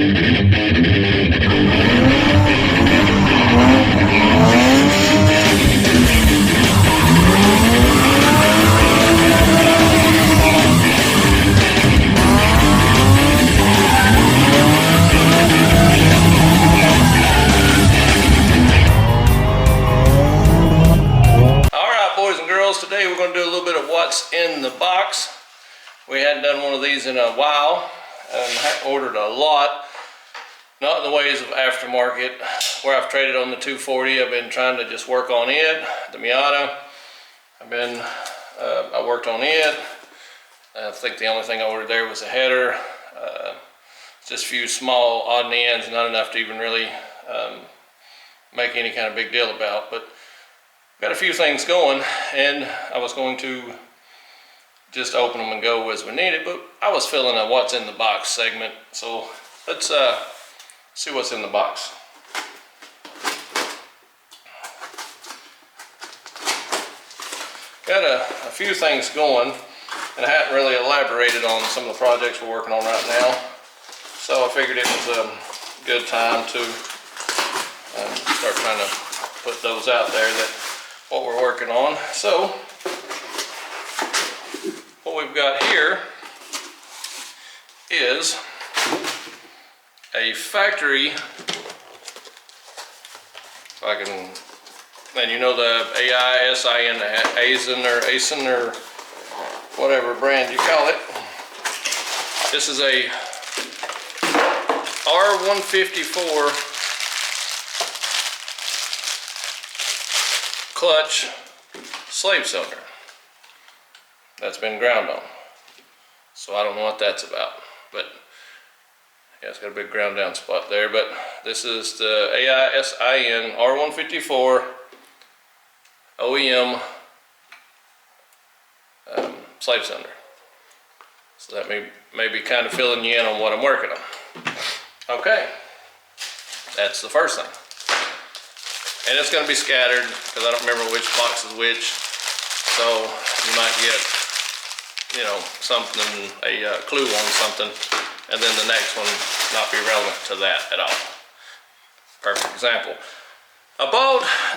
Today we're going to do a little bit of what's in the box. We hadn't done one of these in a while and I ordered a lot, not in the ways of aftermarket. Where I've traded on the 240, I've been trying to just work on it. The Miata, I worked on it. I think the only thing I ordered there was a header. Just a few small odd and ends, not enough to even really make any kind of big deal about, but got a few things going, and I was going to just open them and go as we need it, but I was feeling a what's in the box segment, so let's see what's in the box. Got a few things going, and I hadn't really elaborated on some of the projects we're working on right now, so I figured it was a good time to start trying to put those out there, that what we're working on. So what we've got here is a factory, if I can, and you know the AISIN, ASIN or whatever brand you call it. This is a R154 clutch slave cylinder that's been ground on. So I don't know what that's about, but yeah, it's got a big ground down spot there. But this is the AISIN R154 OEM slave cylinder. So that may be kind of filling you in on what I'm working on. Okay, that's the first thing. And it's going to be scattered because I don't remember which box is which. So you might get, you know, something, a clue on something, and then the next one not be relevant to that at all. Perfect example.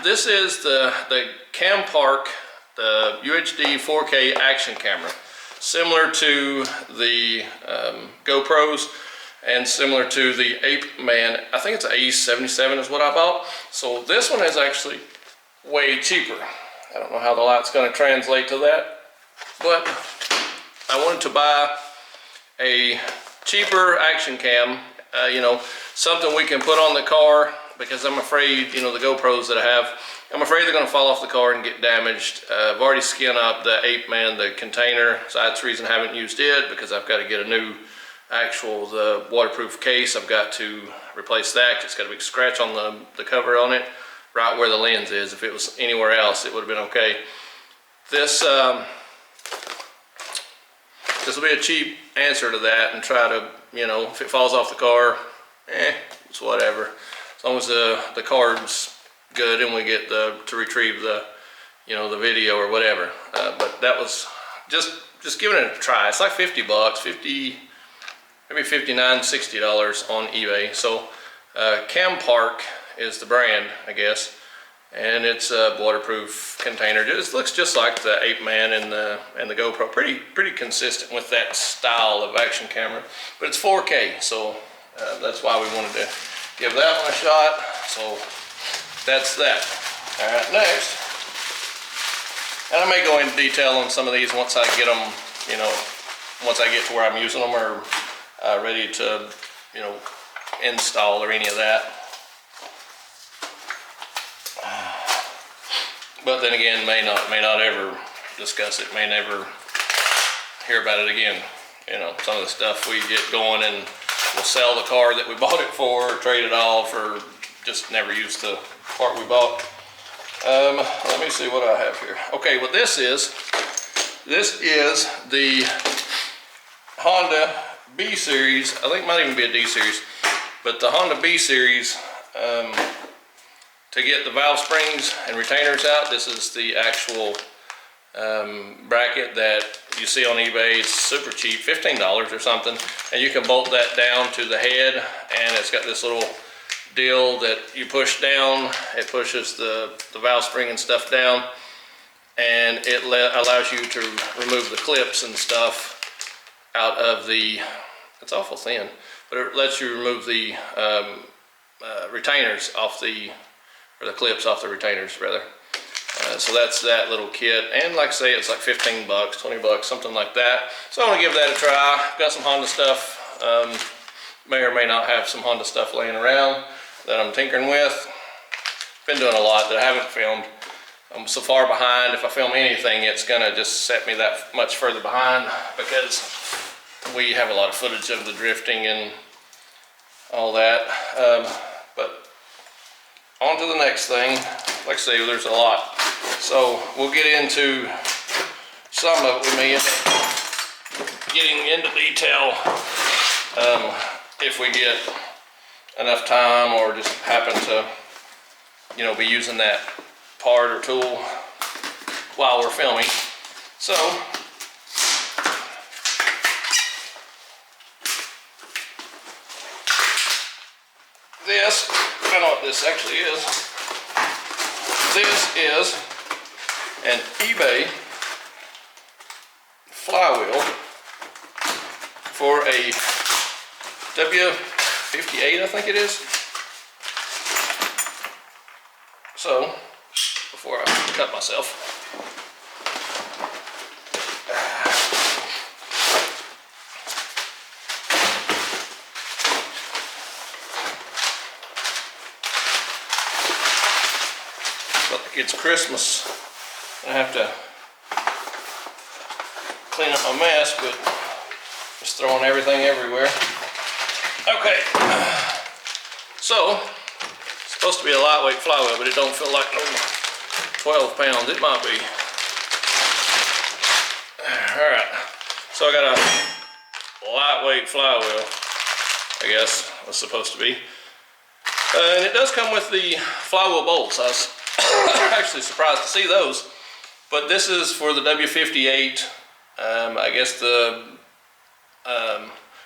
This is the Cam Park, the UHD 4K action camera, similar to the GoPros, and similar to the Ape Man. I think it's an A77 is what I bought. So this one is actually way cheaper. I don't know how the light's going to translate to that, but I wanted to buy a cheaper action cam, you know, something we can put on the car, because I'm afraid, you know, the GoPros that I have, I'm afraid they're going to fall off the car and get damaged. I've already skinned up the Ape Man, the container, so that's the reason I haven't used it, because I've got to get a new the waterproof case. I've got to replace that. It's got a big scratch on the cover on it, right where the lens is. If it was anywhere else, it would have been okay. This will be a cheap answer to that, and try to, you know, if it falls off the car, it's whatever. As long as the card's good and we get to retrieve the, you know, the video or whatever. But that was just giving it a try. It's like 50 bucks, maybe $59, $60 on eBay. So Cam Park is the brand, I guess, and it's a waterproof container. It looks just like the Ape Man and the GoPro. Pretty consistent with that style of action camera, but it's 4K, so that's why we wanted to give that one a shot. So that's that. All right, next, and I may go into detail on some of these once I get them, you know, once I get to where I'm using them, or ready to, you know, install or any of that. But then again, may not ever discuss it, may never hear about it again. You know, some of the stuff we get going, and we'll sell the car that we bought it for, or trade it off, or just never use the part we bought. Let me see what I have here. Okay, what this is the Honda B series. I think it might even be a D series, but the Honda B series, to get the valve springs and retainers out, this is the actual bracket that you see on eBay. It's super cheap, $15 or something, and you can bolt that down to the head, and it's got this little deal that you push down. It pushes the valve spring and stuff down, and it allows you to remove the clips and stuff out of the, it's awful thin, but it lets you remove the retainers off the, or the clips off the retainers rather. So that's that little kit, and like I say, it's like 15 bucks, 20 bucks, something like that. So I want to give that a try. Got some Honda stuff. May or may not have some Honda stuff laying around that I'm tinkering with. Been doing a lot that I haven't filmed. I'm so far behind. If I film anything, it's gonna just set me that much further behind because we have a lot of footage of the drifting and all that. But on to the next thing. Like I say, there's a lot. So we'll get into some of it. We may end up getting into detail if we get enough time, or just happen to, you know, be using that part or tool while we're filming. So this, I don't know what this actually is. This is an eBay flywheel for a W58, I think it is. So, before I cut myself, it's Christmas. I have to clean up my mess, but just throwing everything everywhere. Okay, so it's supposed to be a lightweight flywheel, but it don't feel like no 12 pounds. It might be. All right, so I got a lightweight flywheel, I guess it's supposed to be, and it does come with the flywheel bolts. I was actually surprised to see those, but this is for the W58, I guess the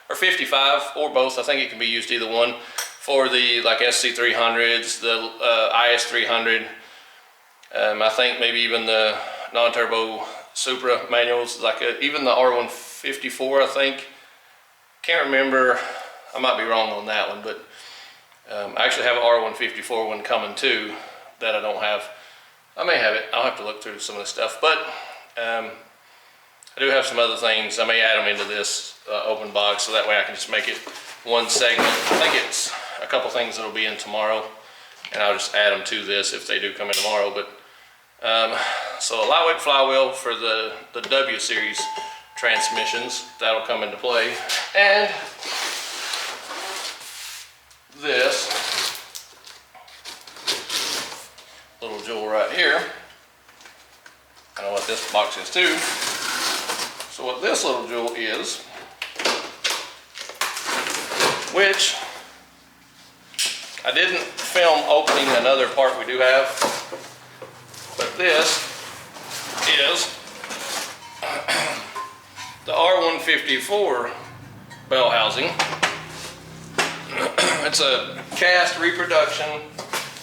or 55 or both. I think it can be used either one for the like SC300s, the IS300. I think maybe even the non-turbo Supra manuals, like even the R154. I think, can't remember. I might be wrong on that one, but I actually have an R154 one coming too that I don't have. I may have it. I'll have to look through some of this stuff, but I do have some other things. I may add them into this open box, so that way I can just make it one segment. I think it's a couple things that'll be in tomorrow, and I'll just add them to this if they do come in tomorrow. But so a lightweight flywheel for the W series transmissions, that'll come into play, and this little jewel right here. I know what this box is too. So what this little jewel is, which I didn't film opening another part we do have, but this is the R154 bell housing. It's a cast reproduction.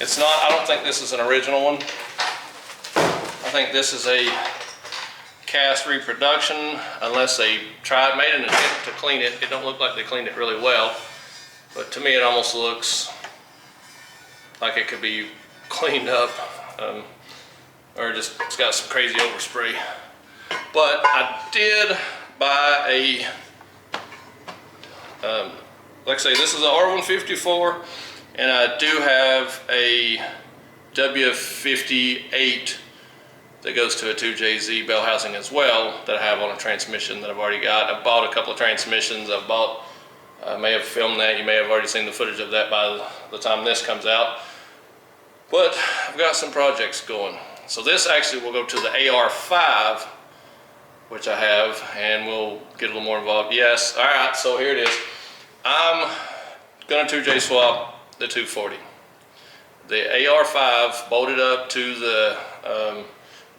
It's not, I don't think this is an original one. I think this is a cast reproduction, unless they made an attempt to clean it. It don't look like they cleaned it really well, but to me it almost looks like it could be cleaned up, or just it's got some crazy overspray. But I did buy a, like I say, this is a R154, and I do have a W58 that goes to a 2JZ bell housing as well, that I have on a transmission that I've already got. I've bought a couple of transmissions. I may have filmed that. You may have already seen the footage of that by the time this comes out. But I've got some projects going. So this actually will go to the AR5, which I have, and we'll get a little more involved. Yes, all right, so here it is. I'm gonna 2J swap the 240. The AR5 bolted up to the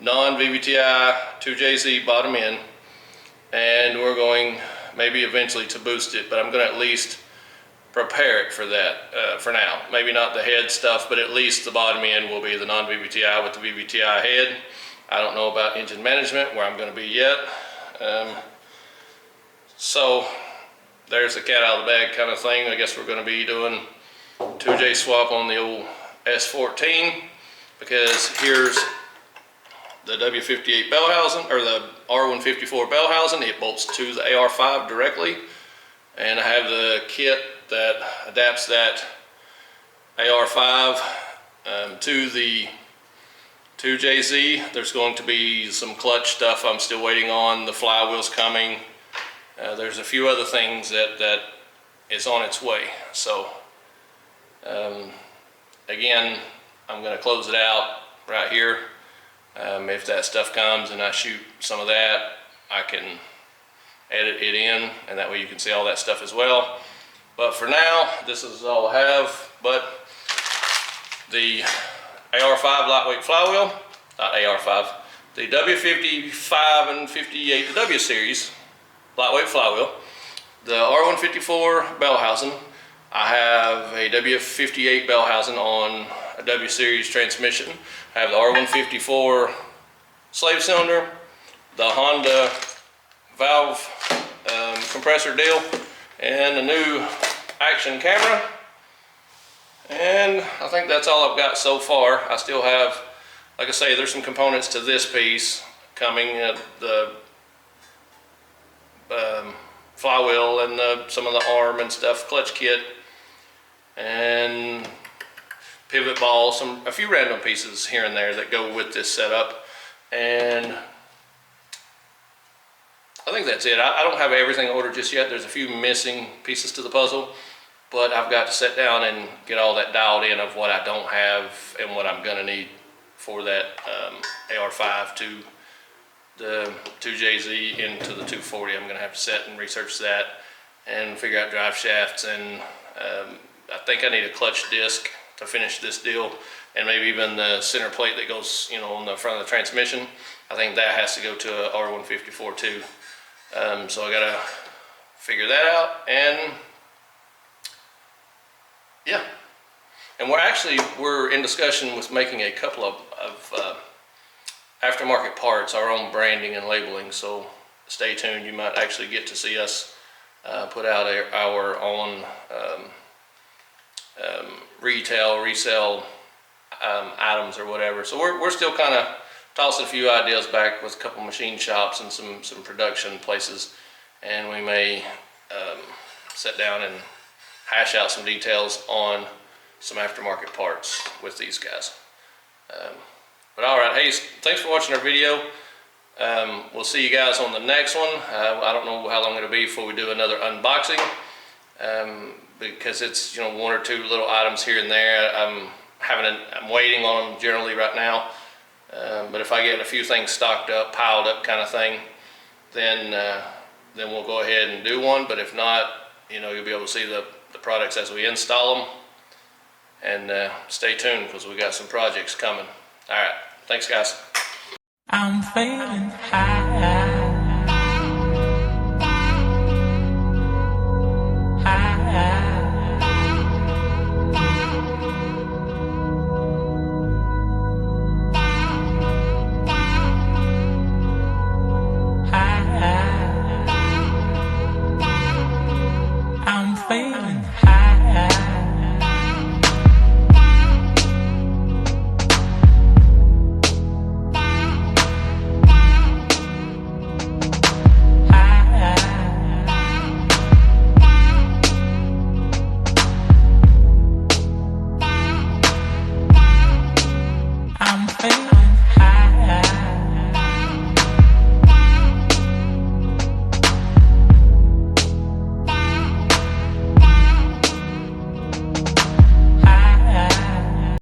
non-VVTi 2JZ bottom end, and we're going maybe eventually to boost it, but I'm going to at least prepare it for that for now. Maybe not the head stuff, but at least the bottom end will be the non-VVTi with the VVTi head. I don't know about engine management, where I'm going to be yet. So there's the cat out of the bag kind of thing. I guess we're going to be doing 2J swap on the old S14, because here's the W58 bell housing, or the R154 bell housing. It bolts to the AR5 directly, and I have the kit that adapts that AR5 to the 2JZ. There's going to be some clutch stuff I'm still waiting on. The flywheel's coming. There's a few other things that is on its way. So again, I'm going to close it out right here. If that stuff comes and I shoot some of that, I can edit it in, and that way you can see all that stuff as well. But for now, this is all I have. But the AR5 lightweight flywheel, not AR5, the W55 and 58, the W series lightweight flywheel, the R154 bell housing. I have a W58 bell housing on a W series transmission. I have the R154 slave cylinder, the Honda valve compressor deal, and a new action camera. And I think that's all I've got so far. I still have, like I say, there's some components to this piece coming, the flywheel and some of the arm and stuff, clutch kit, and pivot ball, a few random pieces here and there that go with this setup. And I think that's it. I don't have everything ordered just yet. There's a few missing pieces to the puzzle, but I've got to sit down and get all that dialed in of what I don't have and what I'm gonna need for that AR5 to the 2JZ into the 240. I'm gonna have to sit and research that and figure out drive shafts, and I think I need a clutch disc to finish this deal, and maybe even the center plate that goes, you know, on the front of the transmission. I think that has to go to a R154 too. So I gotta figure that out, and yeah. And we're in discussion with making a couple of aftermarket parts, our own branding and labeling. So stay tuned. You might actually get to see us put out our own resell items or whatever. So we're still kind of tossing a few ideas back with a couple machine shops and some production places, and we may sit down and hash out some details on some aftermarket parts with these guys. But all right, hey, thanks for watching our video. We'll see you guys on the next one. I don't know how long it'll be before we do another unboxing, because it's, you know, one or two little items here and there. I'm waiting on them generally right now. But if I get a few things stocked up, piled up kind of thing, then we'll go ahead and do one. But if not, you know, you'll be able to see the products as we install them. And stay tuned, because we got some projects coming. All right, thanks guys. I'm failing